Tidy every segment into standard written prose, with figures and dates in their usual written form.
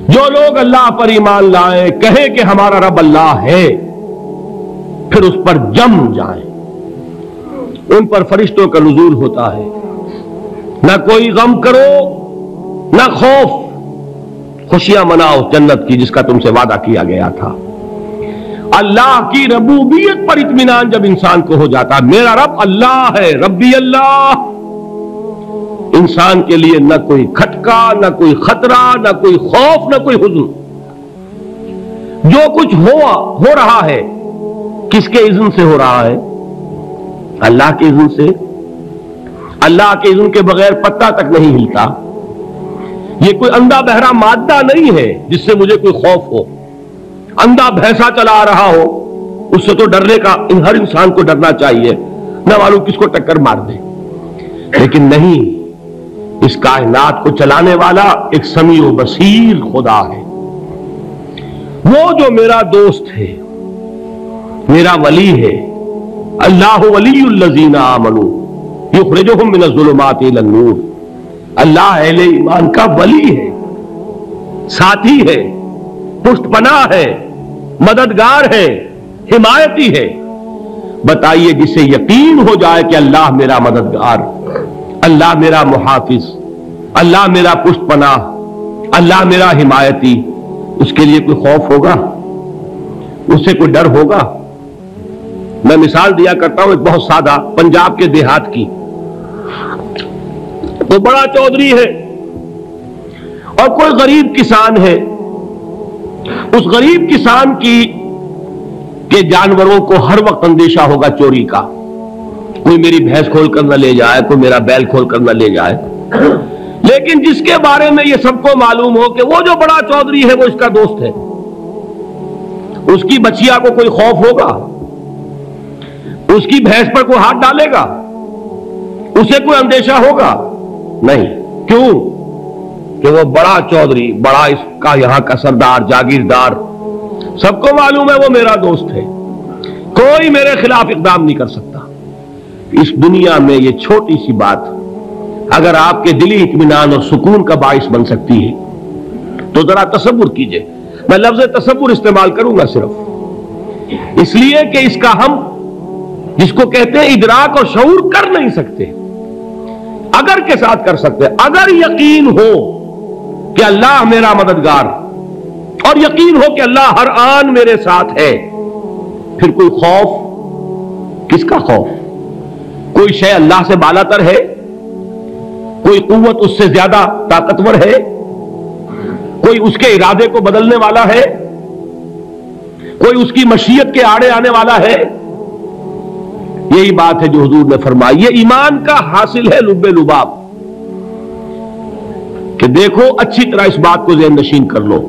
جو لوگ اللہ پر ایمان لائیں، کہیں کہ ہمارا رب اللہ ہے، پھر اس پر جم جائیں، ان پر فرشتوں کا نزول ہوتا ہے، نہ کوئی غم کرو نہ خوف، خوشیاں مناؤ جنت کی جس کا تم سے وعدہ کیا گیا تھا۔ اللہ کی ربوبیت پر اطمینان جب انسان کو ہو جاتا، میرا رب اللہ ہے، ربی اللہ، انسان کے لیے نہ کوئی کھٹکا، نہ کوئی خطرہ، نہ کوئی خوف، نہ کوئی حزن۔ جو کچھ ہو رہا ہے کس کے اذن سے ہو رہا ہے؟ اللہ کے اذن سے۔ اللہ کے اذن کے بغیر پتا تک نہیں ہلتا۔ یہ کوئی اندھا بہرا مادہ نہیں ہے جس سے مجھے کوئی خوف ہو۔ اندھا بھینسا چلا آ رہا ہو اس سے تو ڈرنے کا ہر انسان کو ڈرنا چاہیے، نہ معلوم کس کو ٹکر مار دے، لیکن نہیں، اس کائنات کو چلانے والا ایک سمیع و بصیر خدا ہے۔ وہ جو میرا دوست ہے، میرا ولی ہے، اللہ ولی الذین آمنوا یخرجہم من الظلمات الی النور، اللہ اہل ایمان کا ولی ہے، ساتھی ہے، پشت پناہ ہے، مددگار ہے، حمایتی ہے۔ بتائیے جسے یقین ہو جائے کہ اللہ میرا مددگار، اللہ میرا محافظ، اللہ میرا پشت پناہ، اللہ میرا حمایتی، اس کے لیے کوئی خوف ہوگا؟ اس سے کوئی ڈر ہوگا؟ میں مثال دیا کرتا ہوں ایک بہت سادہ، پنجاب کے دیہات کی۔ وہ بڑا چودھری ہے اور کوئی غریب کسان ہے۔ اس غریب کسان کے جانوروں کو ہر وقت اندیشہ ہوگا چوری کا، کوئی میری بھینس کھول کر نہ لے جائے، کوئی میرا بیل کھول کر نہ لے جائے۔ لیکن جس کے بارے میں یہ سب کو معلوم ہو کہ وہ جو بڑا چودھری ہے وہ اس کا دوست ہے، اس کی بچیا کو کوئی خوف ہوگا؟ اس کی بھینس پر کوئی ہاتھ ڈالے گا؟ اسے کوئی اندیشہ ہوگا؟ نہیں۔ کیوں؟ کہ وہ بڑا چودھری، بڑا اس کا یہاں کا سردار، جاگیردار، سب کو معلوم ہے وہ میرا دوست ہے، کوئی میرے خلاف اقدام نہیں کر سکتا۔ اس دنیا میں یہ چھوٹی سی بات اگر آپ کے دلی اطمینان اور سکون کا باعث بن سکتی ہے تو ذرا تصور کیجئے۔ میں لفظ تصور استعمال کروں گا صرف اس لیے کہ اس کا ہم جس کو کہتے ہیں ادراک اور شعور کر نہیں سکتے، اگر کے ساتھ کر سکتے۔ اگر یقین ہو کہ اللہ میرا مددگار اور یقین ہو کہ اللہ ہر آن میرے ساتھ ہے، پھر کوئی خوف؟ کس کا خوف؟ کوئی شے اللہ سے بالا تر ہے؟ کوئی قوت اس سے زیادہ طاقتور ہے؟ کوئی اس کے ارادے کو بدلنے والا ہے؟ کوئی اس کی مشیت کے آڑے آنے والا ہے؟ یہی بات ہے جو حضور نے فرمائی۔ یہ ایمان کا حاصل ہے لب لباب، کہ دیکھو اچھی طرح اس بات کو ذہن نشین کر لو،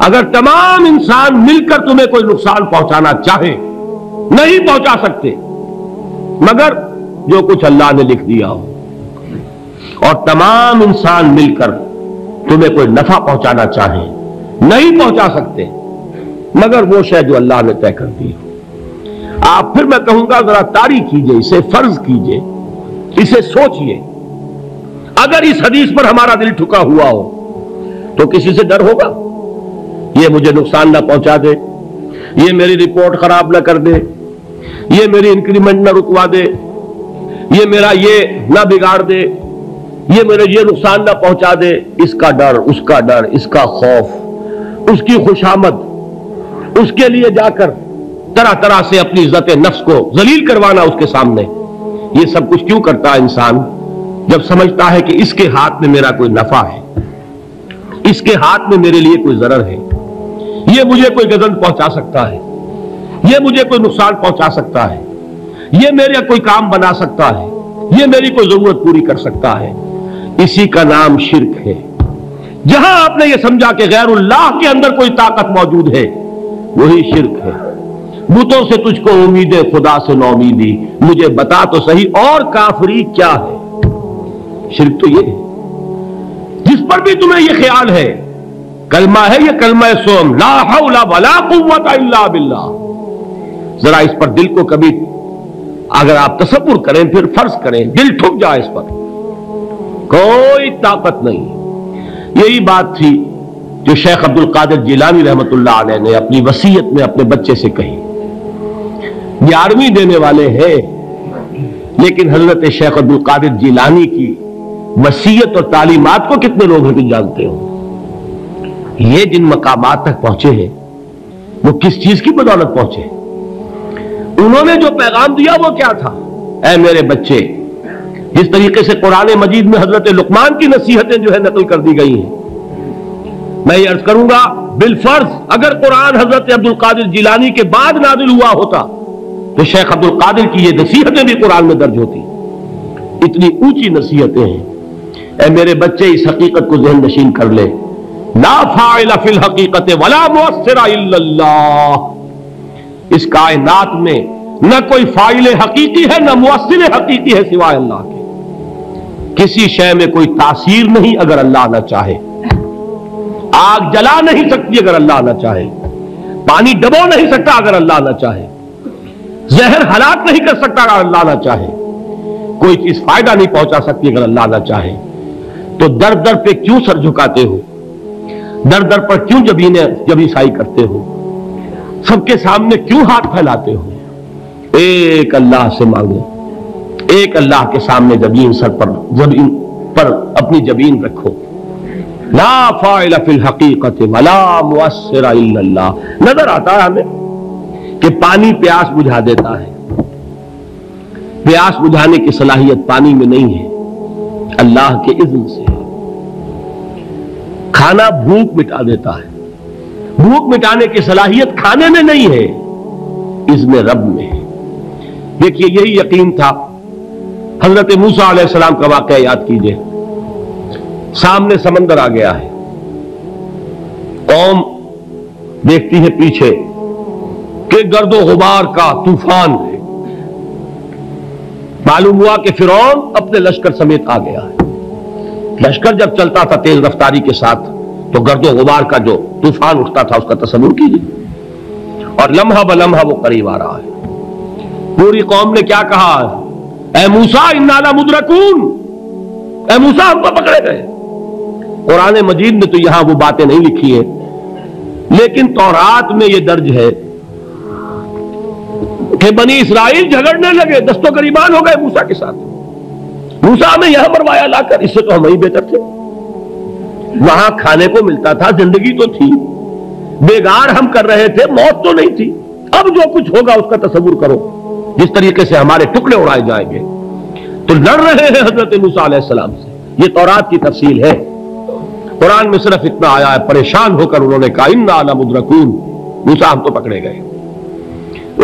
اگر تمام انسان مل کر تمہیں کوئی نقصان پہنچانا چاہے نہیں پہنچا سکتے مگر جو کچھ اللہ نے لکھ دیا ہو، اور تمام انسان مل کر تمہیں کوئی نفع پہنچانا چاہے نہیں پہنچا سکتے مگر وہ شے جو اللہ نے طے کر دی ہو۔ آپ پھر میں کہوں گا ذرا طاری کیجئے، اسے فرض کیجئے، اسے سوچئے۔ اگر اس حدیث پر ہمارا دل ٹھکا ہوا ہو تو کسی سے ڈر ہوگا؟ یہ مجھے نقصان نہ پہنچا دے، یہ میری رپورٹ خراب نہ کر دے، یہ میری انکریمنٹ نہ رکوا دے، یہ میرا یہ نہ بگاڑ دے، یہ میرے یہ نقصان نہ پہنچا دے۔ اس کا ڈر، اس کا ڈر، اس کا خوف، اس کی خوشامد، اس کے لیے جا کر طرح طرح سے اپنی عزت نفس کو ذلیل کروانا اس کے سامنے، یہ سب کچھ کیوں کرتا ہے انسان؟ جب سمجھتا ہے کہ اس کے ہاتھ میں میرا کوئی نفع ہے، اس کے ہاتھ میں میرے لیے کوئی ضرر ہے، یہ مجھے کوئی گزن پہنچا سکتا ہے، یہ مجھے کوئی نقصان پہنچا سکتا ہے، یہ میرا کوئی کام بنا سکتا ہے، یہ میری کوئی ضرورت پوری کر سکتا ہے، اسی کا نام شرک ہے۔ جہاں آپ نے یہ سمجھا کہ غیر اللہ کے اندر کوئی طاقت موجود ہے وہی شرک ہے۔ بتوں سے تجھ کو امید ہے، خدا سے نو امیدی، مجھے بتا تو صحیح اور کافری کیا ہے؟ شرک تو یہ ہے جس پر بھی تمہیں یہ خیال ہے، کلمہ ہے یہ کلمہ سوم، لا حول ولا قوت الا باللہ، ذرا اس پر دل کو کبھی اگر آپ تصور کریں، پھر فرض کریں، دل ٹھک جائے اس پر، کوئی طاقت نہیں۔ یہی بات تھی جو شیخ عبد القادر جیلانی رحمت اللہ علیہ نے اپنی وصیت میں اپنے بچے سے کہی. 11ویں دینے والے ہیں، لیکن حضرت شیخ عبد القادر جیلانی کی وصیت اور تعلیمات کو کتنے لوگ ہیں جانتے ہو؟ یہ جن مقامات تک پہنچے ہیں وہ کس چیز کی بدولت پہنچے؟ انہوں نے جو پیغام دیا وہ کیا تھا؟ اے میرے بچے، جس طریقے سے قرآن مجید میں حضرت لقمان کی نصیحتیں جو ہے نقل کر دی گئی ہیں، میں یہ عرض کروں گا بالفرض اگر قرآن حضرت عبد القادر جیلانی کے بعد نازل ہوا ہوتا تو شیخ عبد القادر کی یہ نصیحتیں بھی قرآن میں درج ہوتی. اتنی اونچی نصیحتیں ہیں. اے میرے بچے، اس حقیقت کو ذہن نشین کر لے، لا فاعل فی الحقیقت ولا مؤثر الا اللہ. اس کائنات میں نہ کوئی فاعل حقیقی ہے نہ مؤثر حقیقی ہے سوائے اللہ کے. کسی شے میں کوئی تاثیر نہیں اگر اللہ نہ چاہے. آگ جلا نہیں سکتی اگر اللہ نہ چاہے. پانی ڈبو نہیں سکتا اگر اللہ نہ چاہے. زہر ہلاک نہیں کر سکتا اگر اللہ نہ چاہے. کوئی چیز فائدہ نہیں پہنچا سکتی اگر اللہ نہ چاہے. تو در در پہ کیوں سر جھکاتے ہو؟ در در پر کیوں جبیں سائی کرتے ہو؟ سب کے سامنے کیوں ہاتھ پھیلاتے ہو؟ ایک اللہ سے مانگو، ایک اللہ کے سامنے جبین پر اپنی جبین رکھو. لا فاعل فی الحقیقت ولا مؤثر الا اللہ. نظر آتا ہے ہمیں کہ پانی پیاس بجھا دیتا ہے. پیاس بجھانے کی صلاحیت پانی میں نہیں ہے، اللہ کے اذن سے. کھانا بھوک مٹا دیتا ہے. بھوک مٹانے کی صلاحیت کھانے میں نہیں ہے، اذن رب میں ہے. دیکھیے یہی یقین تھا. حضرت موسیٰ علیہ السلام کا واقعہ یاد کیجئے. سامنے سمندر آ گیا ہے، قوم دیکھتی ہے پیچھے کہ گرد و غبار کا طوفان ہے. معلوم ہوا کہ فرعون اپنے لشکر سمیت آ گیا ہے. لشکر جب چلتا تھا تیز رفتاری کے ساتھ تو گرد و غبار کا جو طوفان اٹھتا تھا اس کا تصور کیجیے. اور لمحہ بلمحہ وہ قریب آ رہا ہے. پوری قوم نے کیا کہا؟ اے موسیٰ انا لمدرکون، اے موسیٰ ہم کو پکڑے گئے. قرآن مجید میں تو یہاں وہ باتیں نہیں لکھی ہیں، لیکن تورات میں یہ درج ہے کہ بنی اسرائیل جھگڑنے لگے، دست و گریبان ہو گئے موسیٰ کے ساتھ. موسیٰ ہمیں یہاں مروایا لا کر، اس سے تو ہم ہی بہتر تھے. وہاں کھانے کو ملتا تھا، زندگی تو تھی، بیگار ہم کر رہے تھے، موت تو نہیں تھی. اب جو کچھ ہوگا اس کا تصور کرو، جس طریقے سے ہمارے ٹکڑے اڑائے جائیں گے. تو لڑ رہے ہیں حضرت موسیٰ علیہ السلام سے. یہ تورات کی تفصیل ہے. قرآن میں صرف اتنا آیا ہے، پریشان ہو کر انہوں نے کہا انا لمدرکون، موسیٰ ہم تو پکڑے گئے.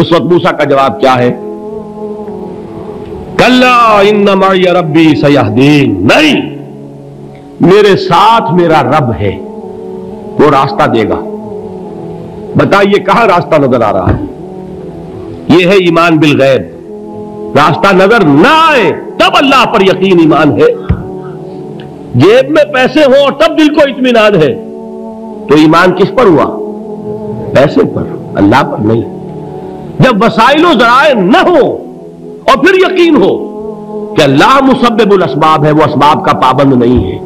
اس وقت موسیٰ کا جواب کیا ہے؟ کلا ان معی ربی سیہدین. نہیں، میرے ساتھ میرا رب ہے، وہ راستہ دے گا. بتائیے کہاں راستہ نظر آ رہا ہے؟ یہ ہے ایمان بالغیب. راستہ نظر نہ آئے تب اللہ پر یقین ایمان ہے. جیب میں پیسے ہوں اور تب دل کو اطمینان ہے تو ایمان کس پر ہوا؟ پیسے پر، اللہ پر نہیں. جب وسائل و ذرائع نہ ہو اور پھر یقین ہو کہ اللہ مسبب الاسباب ہے، وہ اسباب کا پابند نہیں ہے،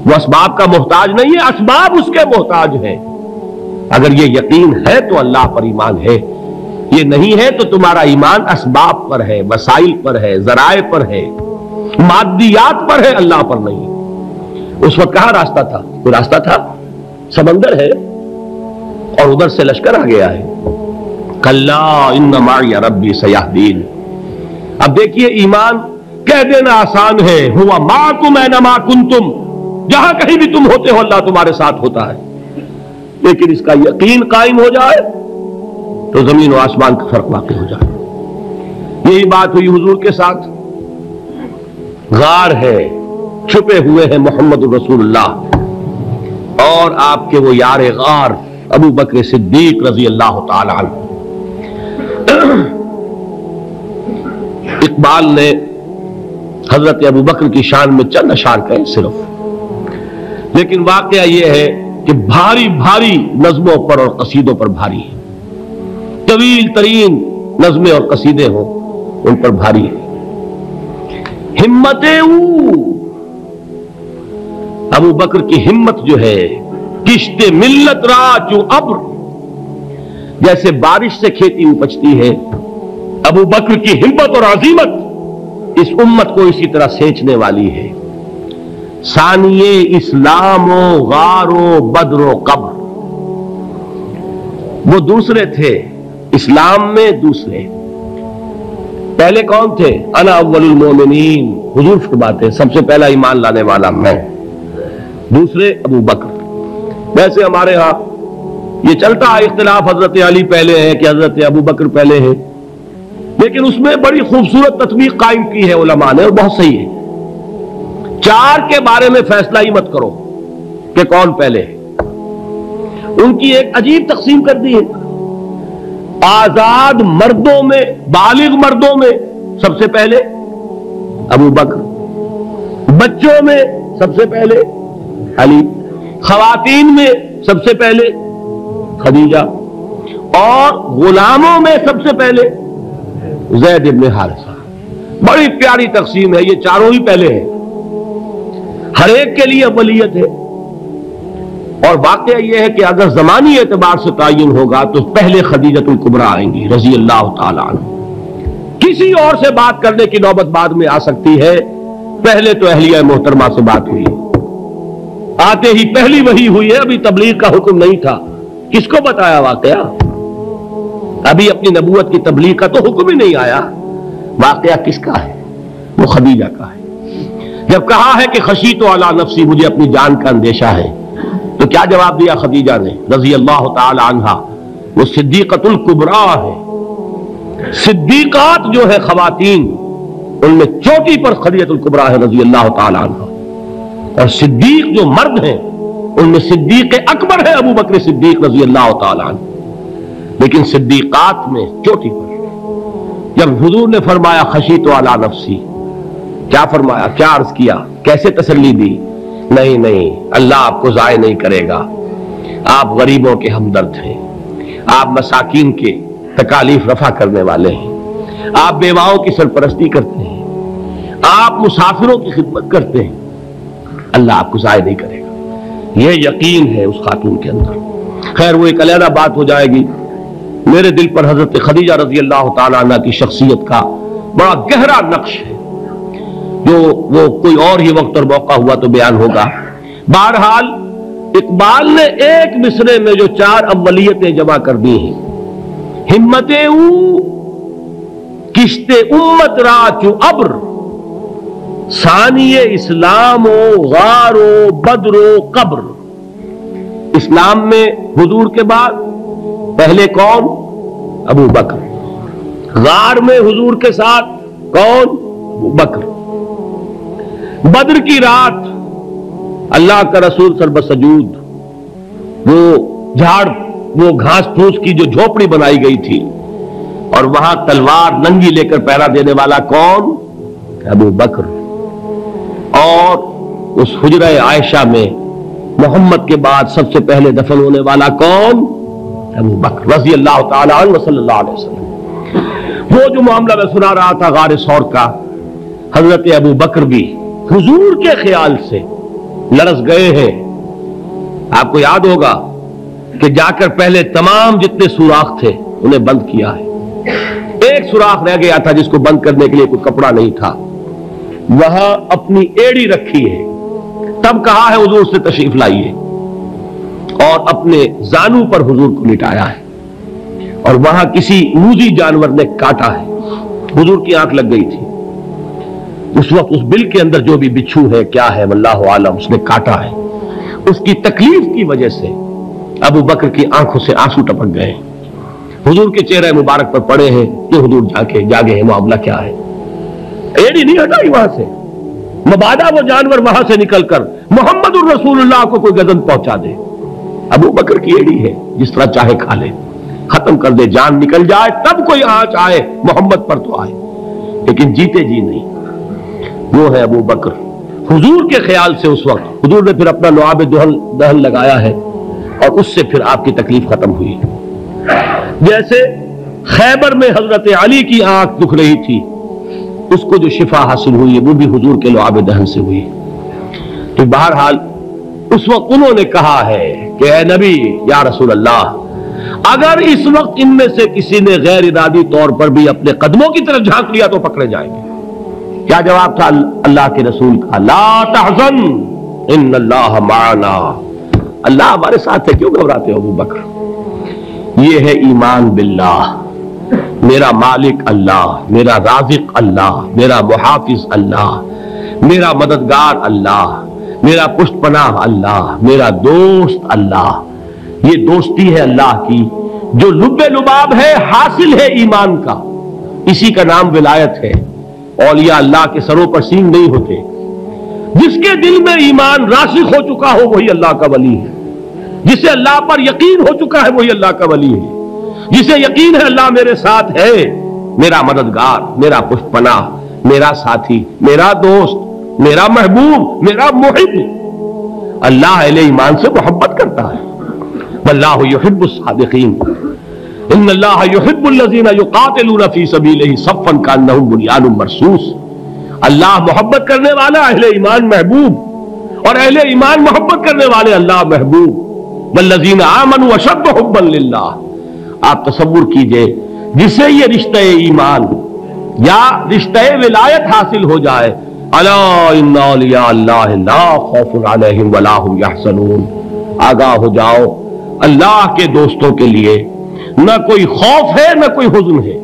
وہ اسباب کا محتاج نہیں ہے، اسباب اس کے محتاج ہے. اگر یہ یقین ہے تو اللہ پر ایمان ہے. یہ نہیں ہے تو تمہارا ایمان اسباب پر ہے، وسائل پر ہے، ذرائع پر ہے، مادیات پر ہے، اللہ پر نہیں. اس وقت کہاں راستہ تھا؟ کوئی راستہ تھا؟ سمندر ہے اور ادھر سے لشکر آ گیا ہے. کلا ان معی ربی سیہدین. اب دیکھیے ایمان کہہ دینا آسان ہے، ہوا معکم اینما کنتم، جہاں کہیں بھی تم ہوتے ہو اللہ تمہارے ساتھ ہوتا ہے. لیکن اس کا یقین قائم ہو جائے تو زمین و آسمان کا فرق واقع ہو جائے. یہی بات ہوئی حضور کے ساتھ. غار ہے، چھپے ہوئے ہیں محمد رسول اللہ اور آپ کے وہ یار غار ابو بکر صدیق رضی اللہ تعالی عنہ. اقبال نے حضرت ابو بکر کی شان میں چند اشعار کہے صرف، لیکن واقعہ یہ ہے کہ بھاری بھاری نظموں پر اور قصیدوں پر بھاری ہے. طویل ترین نظمیں اور قصیدے ہوں ان پر بھاری ہے. ہمت ابو بکر کی ہمت جو ہے کشت ملت را چو ابر، جیسے بارش سے کھیتی اپجتی ہے، ابو بکر کی ہمت اور عزیمت اس امت کو اسی طرح سینچنے والی ہے۔ ثانیے اسلام و غار و بدر و قبر، وہ دوسرے تھے اسلام میں، دوسرے پہلے کون تھے؟ انا اول المومنین، حضور فرماتے ہیں سب سے پہلا ایمان لانے والا میں، دوسرے ابو بکر۔ ویسے ہمارے ہاں یہ چلتا ہے اختلاف، حضرت علی پہلے ہیں کہ حضرت ابو بکر پہلے ہیں، لیکن اس میں بڑی خوبصورت تطبیق قائم کی ہے علماء نے، اور بہت صحیح ہے۔ چار کے بارے میں فیصلہ ہی مت کرو کہ کون پہلے ہے، ان کی ایک عجیب تقسیم کر دی ہے۔ آزاد مردوں میں، بالغ مردوں میں سب سے پہلے ابو بکر، بچوں میں سب سے پہلے علی، خواتین میں سب سے پہلے خدیجہ، اور غلاموں میں سب سے پہلے زید بن حارثہ۔ بڑی پیاری تقسیم ہے، یہ چاروں ہی پہلے ہیں، ہر ایک کے لیے اولیت ہے۔ اور واقعہ یہ ہے کہ اگر زمانی اعتبار سے تعین ہوگا تو پہلے خدیجۃ الکبریٰ آئیں گی رضی اللہ تعالی عنہ، کسی اور سے بات کرنے کی نوبت بعد میں آ سکتی ہے، پہلے تو اہلیہ محترمہ سے بات ہوئی، آتے ہی پہلی وحی ہوئی ہے، ابھی تبلیغ کا حکم نہیں تھا، کس کو بتایا واقعہ؟ ابھی اپنی نبوت کی تبلیغ کا تو حکم ہی نہیں آیا، واقعہ کس کا ہے؟ وہ خدیجہ کا ہے۔ جب کہا ہے کہ خشیت علی نفسی، مجھے اپنی جان کا اندیشہ ہے، تو کیا جواب دیا خدیجہ نے رضی اللہ تعالی عنہا؟ وہ صدیقۃ الکبریٰ ہے، صدیقات جو ہے خواتین ان میں چوٹی پر خدیجۃ الکبریٰ ہے رضی اللہ تعالی عنہا، اور صدیق جو مرد ہیں ان میں صدیق اکبر ہے ابو بکر صدیق رضی اللہ تعالی عنہ، لیکن صدیقات میں چوٹی پر۔ جب حضور نے فرمایا خشیت علی نفسی، کیا فرمایا، کیا عرض کیا، کیسے تسلی دی؟ نہیں نہیں، اللہ آپ کو ضائع نہیں کرے گا، آپ غریبوں کے ہمدرد ہیں، آپ مساکین کے تکالیف رفع کرنے والے ہیں، آپ بیواؤں کی سرپرستی کرتے ہیں، آپ مسافروں کی خدمت کرتے ہیں، اللہ آپ کو ضائع نہیں کرے گا۔ یہ یقین ہے اس خاتون کے اندر۔ خیر وہ ایک علیحدہ بات ہو جائے گی۔ میرے دل پر حضرت خدیجہ رضی اللہ تعالی عنہ کی شخصیت کا بڑا گہرا نقش ہے، جو وہ کوئی اور ہی وقت اور موقع ہوا تو بیان ہوگا۔ بہرحال اقبال نے ایک مصرے میں جو چار اولیتیں جمع کر دی ہیں، ہمت او کشت امت را چو ابر، ثانی اسلام و غار و بدر و قبر۔ اسلام میں حضور کے بعد پہلے کون؟ ابو بکر۔ غار میں حضور کے ساتھ کون؟ ابو بکر۔ بدر کی رات اللہ کا رسول سربسجود، وہ گھاس پھوس کی جو جھوپڑی بنائی گئی تھی، اور وہاں تلوار ننگی لے کر پہرا دینے والا کون؟ ابو بکر۔ اور اس حجرہ عائشہ میں محمد کے بعد سب سے پہلے دفن ہونے والا کون؟ ابو بکر رضی اللہ تعالی عنہ صلی اللہ علیہ وسلم۔ وہ جو معاملہ میں سنا رہا تھا غار ثور کا، حضرت ابو بکر بھی حضور کے خیال سے لرز گئے ہیں۔ آپ کو یاد ہوگا کہ جا کر پہلے تمام جتنے سوراخ تھے انہیں بند کیا ہے، ایک سوراخ رہ گیا تھا جس کو بند کرنے کے لیے کوئی کپڑا نہیں تھا، وہاں اپنی ایڑی رکھی ہے، تب کہا ہے حضور سے تشریف لائیے، اور اپنے زانو پر حضور کو لٹایا ہے، اور وہاں کسی موذی جانور نے کاٹا ہے، حضور کی آنکھ لگ گئی تھی، اس وقت اس بل کے اندر جو بھی بچھو ہے کیا ہے واللہ عالم، اس نے کاٹا ہے، اس کی تکلیف کی وجہ سے ابو بکر کی آنکھوں سے آنسو ٹپک گئے، حضور کے چہرے مبارک پر پڑے ہیں کہ حضور جاگے ہیں، معاملہ کیا ہے؟ ایڑی نہیں ہٹائی وہاں سے، مبادا وہ جانور وہاں سے نکل کر محمد الرسول اللہ کو کوئی گزن پہنچا دے، ابو بکر کی ایڑی ہے، جس طرح چاہے کھا لے، ختم کر دے، جان نکل جائے تب کوئی آنچ آئے محمد پر تو آئے، لیکن جیتے جی نہیں۔ وہ ہے ابو بکر حضور کے خیال سے۔ اس وقت حضور نے پھر اپنا لعاب دہن لگایا ہے، اور اس سے پھر آپ کی تکلیف ختم ہوئی۔ جیسے خیبر میں حضرت علی کی آنکھ دکھ رہی تھی، اس کو جو شفا حاصل ہوئی وہ بھی حضور کے لعاب دہن سے ہوئی۔ تو بہرحال اس وقت انہوں نے کہا ہے کہ اے نبی یا رسول اللہ، اگر اس وقت ان میں سے کسی نے غیر ارادی طور پر بھی اپنے قدموں کی طرف جھانک لیا تو پکڑے جائیں گے۔ کیا جواب تھا اللہ کے رسول کا؟ لا تحزن ان اللہ معنا، اللہ ہمارے ساتھ ہے، کیوں گھبراتے ہو ابو بکر؟ یہ ہے ایمان باللہ، میرا مالک اللہ، میرا رازق اللہ، میرا محافظ اللہ، میرا مددگار اللہ، میرا پشت پناہ اللہ، میرا دوست اللہ۔ یہ دوستی ہے اللہ کی جو لب لباب ہے، حاصل ہے ایمان کا، اسی کا نام ولایت ہے۔ اولیاء اللہ کے سروں پر سینگ نہیں ہوتے، جس کے دل میں ایمان راسخ ہو چکا ہو وہی اللہ کا ولی ہے، جسے اللہ پر یقین ہو چکا ہے وہی اللہ کا ولی ہے، جسے یقین ہے اللہ میرے ساتھ ہے، میرا مددگار، میرا پشت پناہ، میرا ساتھی، میرا دوست، میرا محبوب، میرا محب۔ اللہ اہل ایمان سے محبت کرتا ہے۔ واللہ یحب الصادقین، ان اللہ یحب الذین یقاتلون فی سبیلہ صفا کانہم بنیان مرصوص۔ اللہ محبت کرنے والا، اہل ایمان محبوب، اور اہل ایمان محبت کرنے والے اللہ محبوب۔ والذین آمنوا اشد حبا للہ۔ آپ تصور کیجئے جسے یہ رشتہ ایمان یا رشتہ ولایت حاصل ہو جائے، الا ان اولیاء اللہ لا خوف علیہم ولا هم یحزنون، آگاہ ہو جاؤ، اللہ کے دوستوں کے لیے نہ کوئی خوف ہے نہ کوئی حزن ہے۔